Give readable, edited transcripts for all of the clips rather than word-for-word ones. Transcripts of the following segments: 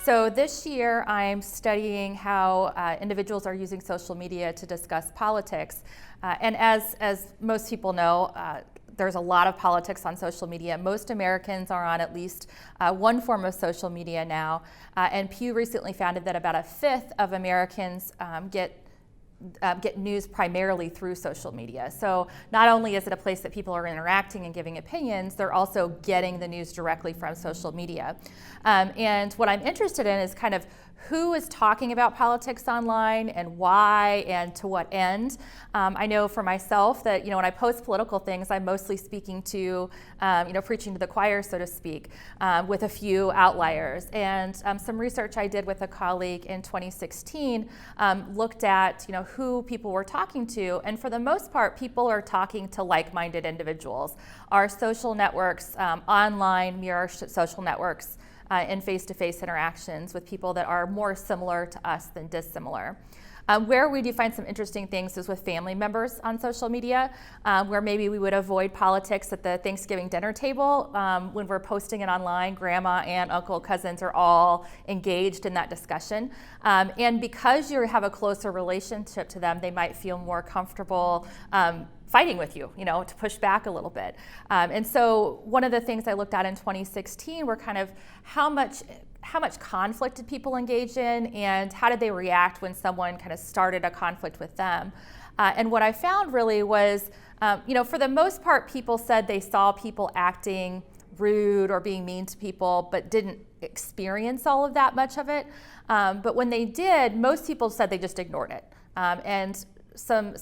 So this year I'm studying how individuals are using social media to discuss politics. And as most people know, there's a lot of politics on social media. Most Americans are on at least one form of social media now. And Pew recently found that about a fifth of Americans get news primarily through social media. So not only is it a place that people are interacting and giving opinions, they're also getting the news directly from social media. And what I'm interested in is kind of who is talking about politics online and why and to what end. I know for myself that, when I post political things, I'm mostly speaking to, preaching to the choir, so to speak, with a few outliers. And some research I did with a colleague in 2016 looked at, who people were talking to. And for the most part, people are talking to like-minded individuals. Our social networks, online mirror social networks, in face-to-face interactions with people that are more similar to us than dissimilar. Where we do find some interesting things is with family members on social media, where maybe we would avoid politics at the Thanksgiving dinner table. When we're posting it online, grandma, aunt, uncle, cousins are all engaged in that discussion. And because you have a closer relationship to them, they might feel more comfortable fighting with you, to push back a little bit. And so one of the things I looked at in 2016 were kind of how much conflict did people engage in, and how did they react when someone kind of started a conflict with them. And what I found really was, for the most part, people said they saw people acting rude or being mean to people, but didn't experience all of that much of it. But when they did, most people said they just ignored it. And some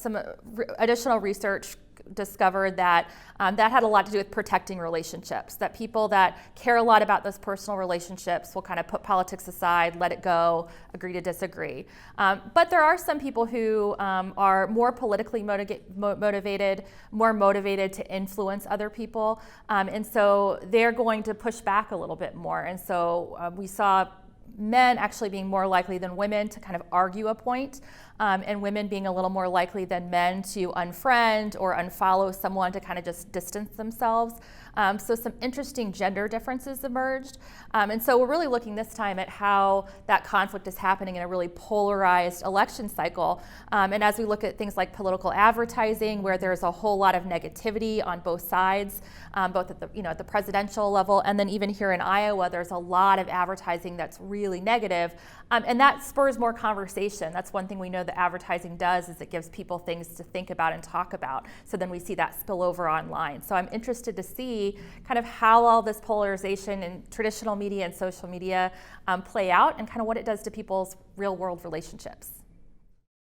additional research discovered that that had a lot to do with protecting relationships, that people that care a lot about those personal relationships will kind of put politics aside, let it go, agree to disagree. But there are some people who are more politically motivated, more motivated to influence other people, and so they're going to push back a little bit more. And so we saw men actually being more likely than women to kind of argue a point, and women being a little more likely than men to unfriend or unfollow someone to kind of just distance themselves. So some interesting gender differences emerged. And so we're really looking this time at how that conflict is happening in a really polarized election cycle. And as we look at things like political advertising, where there's a whole lot of negativity on both sides, both at the, at the presidential level, and then even here in Iowa, there's a lot of advertising that's really negative. And that spurs more conversation. That's one thing we know that advertising does, is it gives people things to think about and talk about. So then we see that spill over online. So I'm interested to see kind of how all this polarization in traditional media and social media play out, and kind of what it does to people's real world relationships.